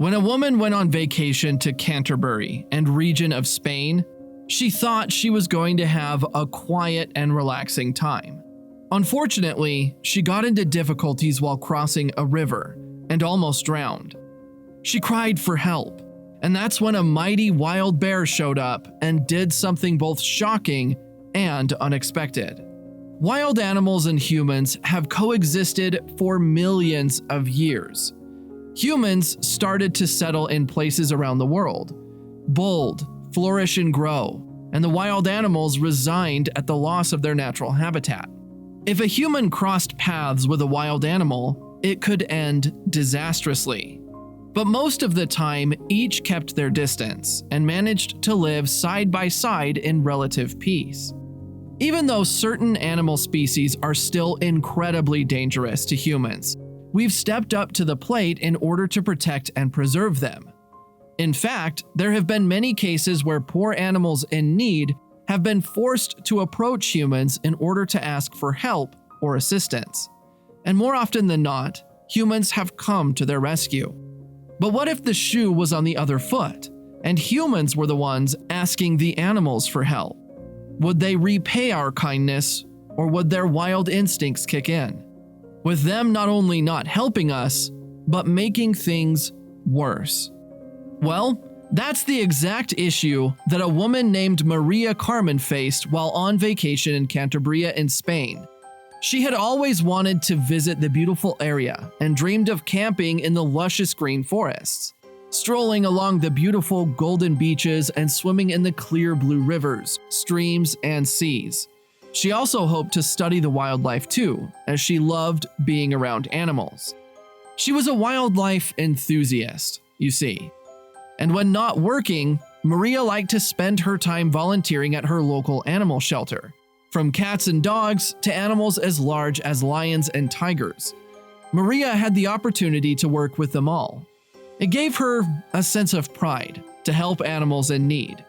When a woman went on vacation to Canterbury and region of Spain, she thought she was going to have a quiet and relaxing time. Unfortunately, she got into difficulties while crossing a river and almost drowned. She cried for help, and that's when a mighty wild bear showed up and did something both shocking and unexpected. Wild animals and humans have coexisted for millions of years. Humans started to settle in places around the world, bold, flourish and grow, and the wild animals resigned at the loss of their natural habitat. If a human crossed paths with a wild animal, it could end disastrously. But most of the time, each kept their distance and managed to live side by side in relative peace. Even though certain animal species are still incredibly dangerous to humans, we've stepped up to the plate in order to protect and preserve them. In fact, there have been many cases where poor animals in need have been forced to approach humans in order to ask for help or assistance. And more often than not, humans have come to their rescue. But what if the shoe was on the other foot, and humans were the ones asking the animals for help? Would they repay our kindness, or would their wild instincts kick in, with them not only not helping us, but making things worse? Well, that's the exact issue that a woman named Maria Carmen faced while on vacation in Canterbury in Spain. She had always wanted to visit the beautiful area and dreamed of camping in the luscious green forests, strolling along the beautiful golden beaches and swimming in the clear blue rivers, streams, and seas. She also hoped to study the wildlife too, as she loved being around animals. She was a wildlife enthusiast, you see. And when not working, Maria liked to spend her time volunteering at her local animal shelter, from cats and dogs to animals as large as lions and tigers. Maria had the opportunity to work with them all. It gave her a sense of pride to help animals in need.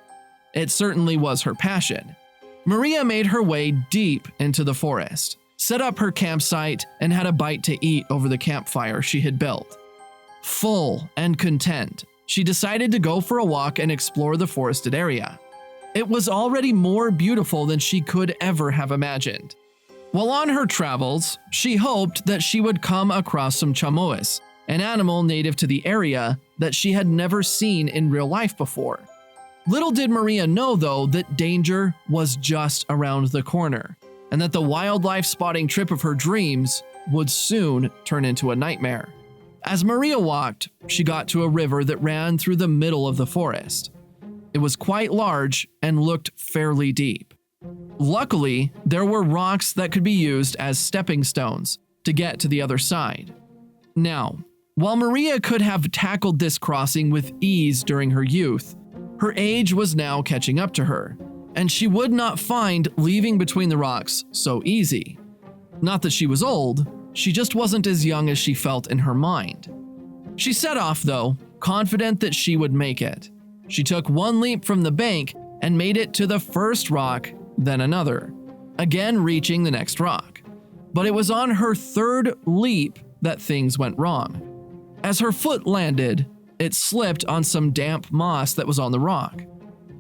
It certainly was her passion. Maria made her way deep into the forest, set up her campsite, and had a bite to eat over the campfire she had built. Full and content, she decided to go for a walk and explore the forested area. It was already more beautiful than she could ever have imagined. While on her travels, she hoped that she would come across some chamois, an animal native to the area that she had never seen in real life before. Little did Maria know, though, that danger was just around the corner, and that the wildlife spotting trip of her dreams would soon turn into a nightmare. As Maria walked, she got to a river that ran through the middle of the forest. It was quite large and looked fairly deep. Luckily, there were rocks that could be used as stepping stones to get to the other side. Now, while Maria could have tackled this crossing with ease during her youth, her age was now catching up to her, and she would not find leaving between the rocks so easy. Not that she was old, she just wasn't as young as she felt in her mind. She set off, though, confident that she would make it. She took one leap from the bank and made it to the first rock, then another, again reaching the next rock. But it was on her third leap that things went wrong. As her foot landed, it slipped on some damp moss that was on the rock.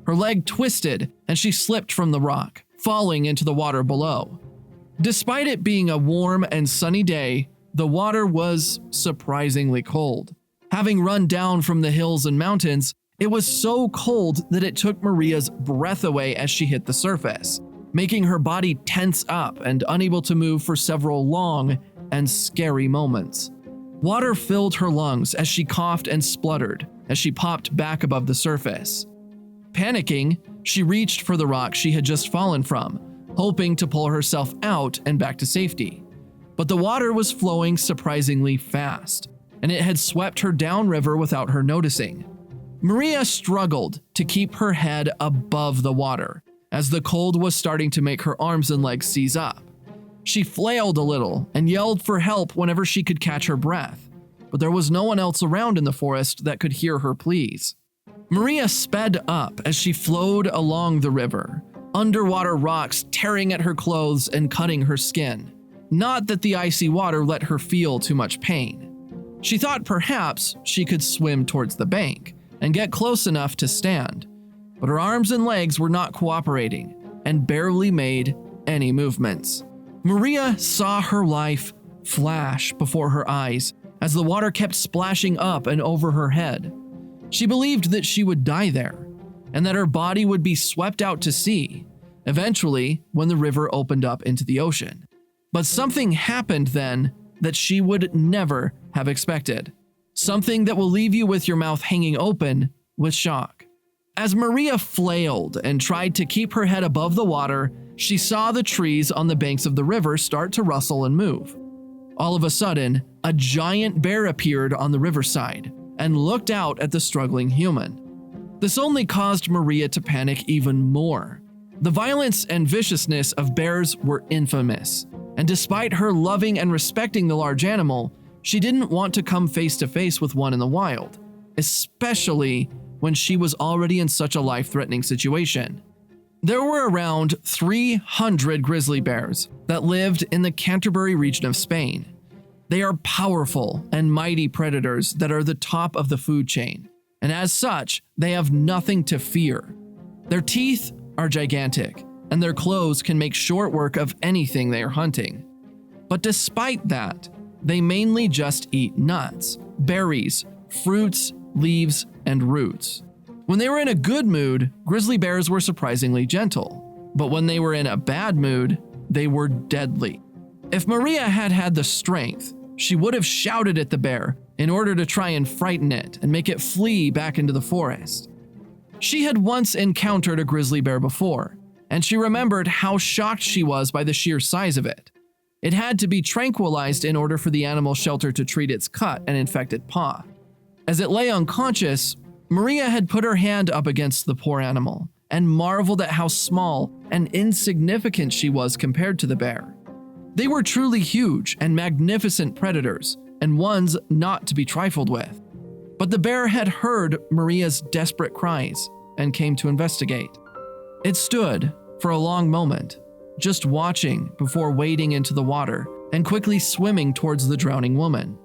Her leg twisted and she slipped from the rock, falling into the water below. Despite it being a warm and sunny day, the water was surprisingly cold. Having run down from the hills and mountains, it was so cold that it took Maria's breath away as she hit the surface, making her body tense up and unable to move for several long and scary moments. Water filled her lungs as she coughed and spluttered as she popped back above the surface. Panicking, she reached for the rock she had just fallen from, hoping to pull herself out and back to safety. But the water was flowing surprisingly fast, and it had swept her downriver without her noticing. Maria struggled to keep her head above the water, as the cold was starting to make her arms and legs seize up. She flailed a little and yelled for help whenever she could catch her breath, but there was no one else around in the forest that could hear her pleas. Maria sped up as she flowed along the river, underwater rocks tearing at her clothes and cutting her skin. Not that the icy water let her feel too much pain. She thought perhaps she could swim towards the bank and get close enough to stand, but her arms and legs were not cooperating and barely made any movements. Maria saw her life flash before her eyes as the water kept splashing up and over her head. She believed that she would die there and that her body would be swept out to sea, eventually when the river opened up into the ocean. But something happened then that she would never have expected. Something that will leave you with your mouth hanging open with shock. As Maria flailed and tried to keep her head above the water, she saw the trees on the banks of the river start to rustle and move. All of a sudden, a giant bear appeared on the riverside and looked out at the struggling human. This only caused Maria to panic even more. The violence and viciousness of bears were infamous, and despite her loving and respecting the large animal, she didn't want to come face to face with one in the wild, especially when she was already in such a life-threatening situation. There were around 300 grizzly bears that lived in the Canterbury region of Spain. They are powerful and mighty predators that are the top of the food chain, and as such, they have nothing to fear. Their teeth are gigantic, and their claws can make short work of anything they are hunting. But despite that, they mainly just eat nuts, berries, fruits, leaves, and roots. When they were in a good mood, grizzly bears were surprisingly gentle, but when they were in a bad mood, they were deadly. If Maria had had the strength, she would have shouted at the bear in order to try and frighten it and make it flee back into the forest. She had once encountered a grizzly bear before, and she remembered how shocked she was by the sheer size of it. It had to be tranquilized in order for the animal shelter to treat its cut and infected paw. As it lay unconscious, Maria had put her hand up against the poor animal and marveled at how small and insignificant she was compared to the bear. They were truly huge and magnificent predators, and ones not to be trifled with. But the bear had heard Maria's desperate cries and came to investigate. It stood for a long moment, just watching before wading into the water and quickly swimming towards the drowning woman.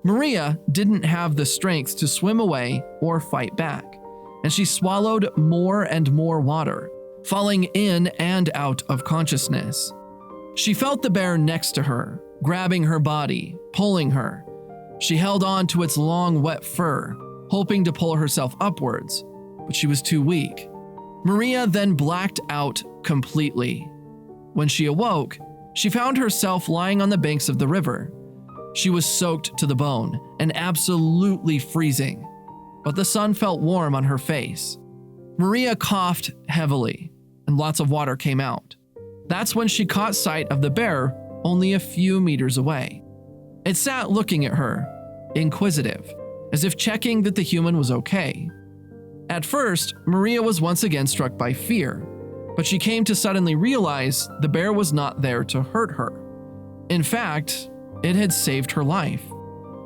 Maria didn't have the strength to swim away or fight back, and she swallowed more and more water, falling in and out of consciousness. She felt the bear next to her, grabbing her body, pulling her. She held on to its long, wet fur, hoping to pull herself upwards, but she was too weak. Maria then blacked out completely. When she awoke, she found herself lying on the banks of the river. She was soaked to the bone and absolutely freezing, but the sun felt warm on her face. Maria coughed heavily, and lots of water came out. That's when she caught sight of the bear only a few meters away. It sat looking at her, inquisitive, as if checking that the human was okay. At first, Maria was once again struck by fear, but she came to suddenly realize the bear was not there to hurt her. In fact, it had saved her life.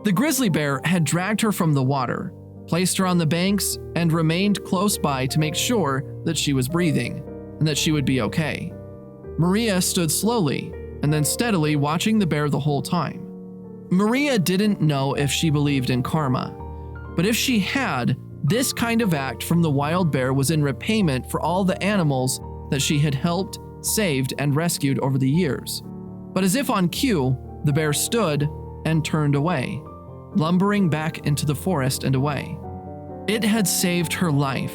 The grizzly bear had dragged her from the water, placed her on the banks, and remained close by to make sure that she was breathing and that she would be okay. Maria stood slowly and then steadily watching the bear the whole time. Maria didn't know if she believed in karma, but if she had, this kind of act from the wild bear was in repayment for all the animals that she had helped, saved, and rescued over the years. But as if on cue, the bear stood and turned away, lumbering back into the forest and away. It had saved her life,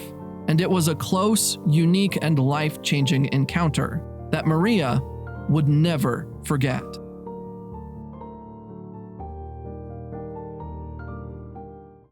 and it was a close, unique, and life-changing encounter that Maria would never forget.